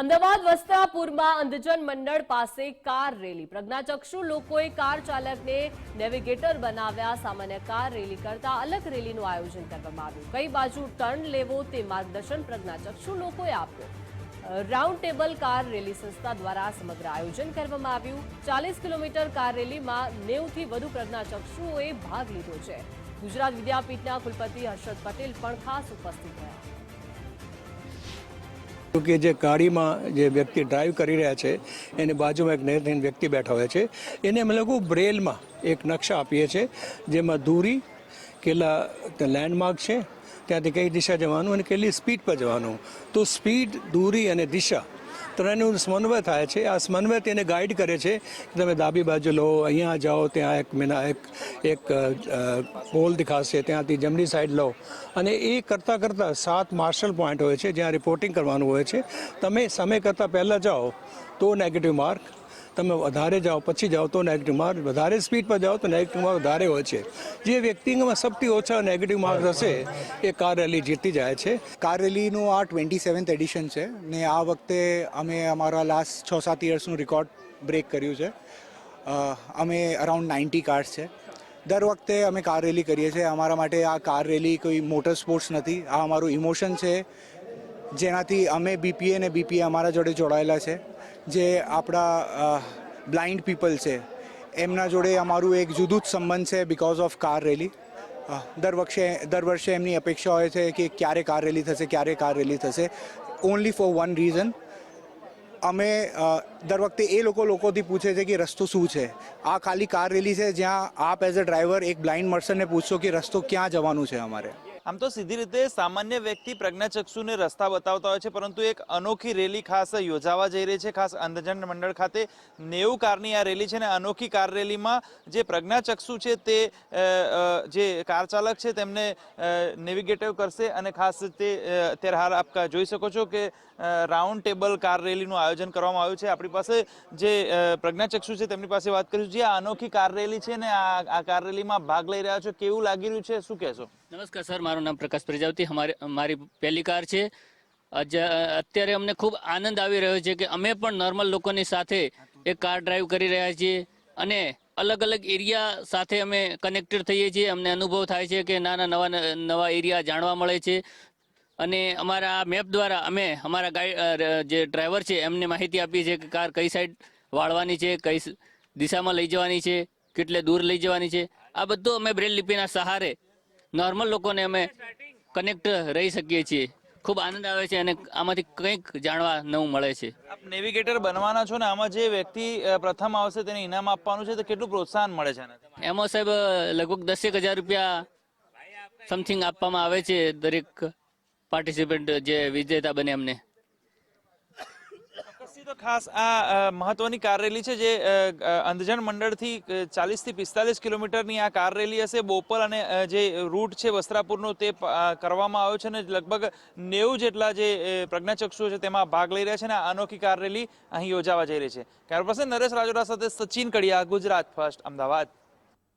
અમદાવાદ વસ્ત્રાપુરમાં અંધજન મંડળ પાસે car rally. પ્રજ્ઞાચક્ષુ લોકોએ car ચાલકને નેવિગેટર બનાવ્યા. સામાન્ય કાર રેલી કરતા અલગ રેલીનું આયોજન કરવામાં આવ્યું. કઈ બાજુ ટર્ન લેવો તે માર્ગદર્શન પ્રજ્ઞાચક્ષુ લોકોએ આપ્યું. રાઉન્ડ ટેબલ કાર રેલી સંસ્થા દ્વારા સમગ્ર આયોજન કરવામાં આવ્યું. 40 કિલોમીટર કાર રેલીમાં 90થી વધુ પ્રજ્ઞાચક્ષુઓએ ભાગ લીધો છે. ગુજરાત વિદ્યાપીઠના કુલપતિ હર્ષદ પટેલ પણ ખાસ ઉપસ્થિત રહ્યા. કે જે ગાડીમાં જે વ્યક્તિ ડ્રાઈવ કરી રહ્યા છે એની બાજુમાં એક નેત્રહીન વ્યક્તિ બેઠા હોય છે, એને અમે લોકો બ્રેલમાં એક નકશા આપીએ છીએ, જેમાં દૂરી, કેટલા લેન્ડમાર્ક છે, ત્યાંથી કઈ દિશા જવાનું અને કેટલી સ્પીડ પર જવાનું. તો સ્પીડ, દૂરી અને દિશા ત્રણેયનું સમન્વય થાય છે. આ સમન્વય તેને ગાઈડ કરે છે કે તમે ડાબી બાજુ લો, અહીંયા જાઓ, ત્યાં એક પોલ દેખાશે, ત્યાંથી જમણી સાઈડ લો. અને એ કરતાં 7 માર્શલ પોઈન્ટ હોય છે જ્યાં રિપોર્ટિંગ કરવાનું હોય છે. તમે સમય કરતાં પહેલાં જાઓ તો નેગેટિવ માર્ક, તમે વધારે જાઓ પછી જાઓ તો નેગેટિવ માર્ક, વધારે સ્પીડ પર જાઓ તો નેગેટિવ માર્ક વધારે હોય છે. જે વ્યક્તિમાં સૌથી ઓછા નેગેટિવ માર્ક હશે એ કાર રેલી જીતી જાય છે. કાર રેલીનું આ 27th એડિશન છે ને આ વખતે અમે અમારા લાસ્ટ 6-7 યર્સનું રેકોર્ડ બ્રેક કર્યું છે. અમે અરાઉન્ડ 90 કાર્સ છે. દર વખતે અમે કાર રેલી કરીએ છીએ. અમારા માટે આ કાર રેલી કોઈ મોટર સ્પોર્ટ્સ નથી, આ અમારું ઇમોશન છે, જેનાથી અમે બીપીએ ને બીપીએ અમારા જોડે જોડાયેલા છે. જે આપણા બ્લાઇન્ડ પીપલ છે એમના જોડે અમારું એક જુદું જ સંબંધ છે બિકોઝ ઓફ કાર રેલી. દર વર્ષે એમની અપેક્ષા હોય છે કે ક્યારે કાર રેલી થશે, ક્યારે કાર રેલી થશે. ઓનલી ફોર વન રીઝન, અમે દર વખતે એ લોકોથી પૂછે છે કે રસ્તો શું છે. આ ખાલી કાર રેલી છે જ્યાં આપ એઝ અ ડ્રાઈવર એક બ્લાઇન્ડ પર્સનને પૂછશો કે રસ્તો ક્યાં જવાનું છે અમારે. આમ તો સીધી રીતે સામાન્ય વ્યક્તિ પ્રજ્ઞાચક્ષુને રસ્તા બતાવતા હોય છે, પરંતુ એક અનોખી રેલી ખાસ યોજાવા જઈ રહી છે. ખાસ અંધજન મંડળ ખાતે 90 કારની આ રેલી છે ને અનોખી કાર રેલીમાં જે પ્રજ્ઞાચક્ષુ છે તે જે કાર ચાલક છે તેમને નેવિગેટિવ કરશે. અને ખાસ તે અત્યારે હાલ આપ જોઈ શકો છો કે રાઉન્ડ ટેબલ કાર રેલીનું આયોજન કરવામાં આવ્યું છે. આપણી પાસે જે પ્રજ્ઞાચક્ષુ છે તેમની પાસે વાત કરીશું. જે આ અનોખી કાર રેલી છે ને આ કાર રેલીમાં ભાગ લઈ રહ્યા છો, કેવું લાગી રહ્યું છે, શું કહેશો? નમસ્કાર સર, મારું નામ પ્રકાશ પ્રજાપતિ. મારી પહેલી કાર છે. અત્યારે અમને ખૂબ આનંદ આવી રહ્યો છે કે અમે પણ નોર્મલ લોકોની સાથે એક કાર ડ્રાઈવ કરી રહ્યા છીએ અને અલગ અલગ એરિયા સાથે અમે કનેક્ટેડ થઈએ છીએ. અમને અનુભવ થાય છે કે નવા એરિયા જાણવા મળે છે. અને અમારા મેપ દ્વારા અમે અમારા જે ડ્રાઈવર છે એમને માહિતી આપીએ છીએ કે કાર કઈ સાઈડ વાળવાની છે, કઈ દિશામાં લઈ જવાની છે, કેટલે દૂર લઈ જવાની છે. આ બધું અમે બ્રેલ લિપિના સહારે નોર્મલ લોકોને અમે કનેક્ટ રહી શકીએ છીએ. ખૂબ આનંદ આવે છે અને આમાંથી કંઈક જાણવા નવું મળે છે. આપ નેવિગેટર બનવાના છો ને આમાં જે વ્યક્તિ પ્રથમ આવશે તેને ઇનામ આપવાનું છે, તો કેટલું પ્રોત્સાહન મળે છે? એમાં સાહેબ લગભગ 10,000 રૂપિયા સમથિંગ આપવામાં આવે છે દરેક પાર્ટિસિપન્ટ જે વિજેતા બને એમને. તો ખાસ આ મહત્વની કાર રેલી છે જે અંધજન મંડળથી 40 થી 45 કિલોમીટરની આ કાર રેલી હશે. બોપલ અને જે રૂટ છે વસ્ત્રાપુરનો તે કરવામાં આવ્યો છે અને લગભગ 90 જેટલા જે પ્રજ્ઞાચક્ષુઓ છે તેમાં ભાગ લઈ રહ્યા છે અને આ અનોખી કાર રેલી અહીં યોજાવા જઈ રહી છે. કેમેરા પર્સન નરેશ રાજોરા સાથે સચિન કડિયા, ગુજરાત ફર્સ્ટ, અમદાવાદ.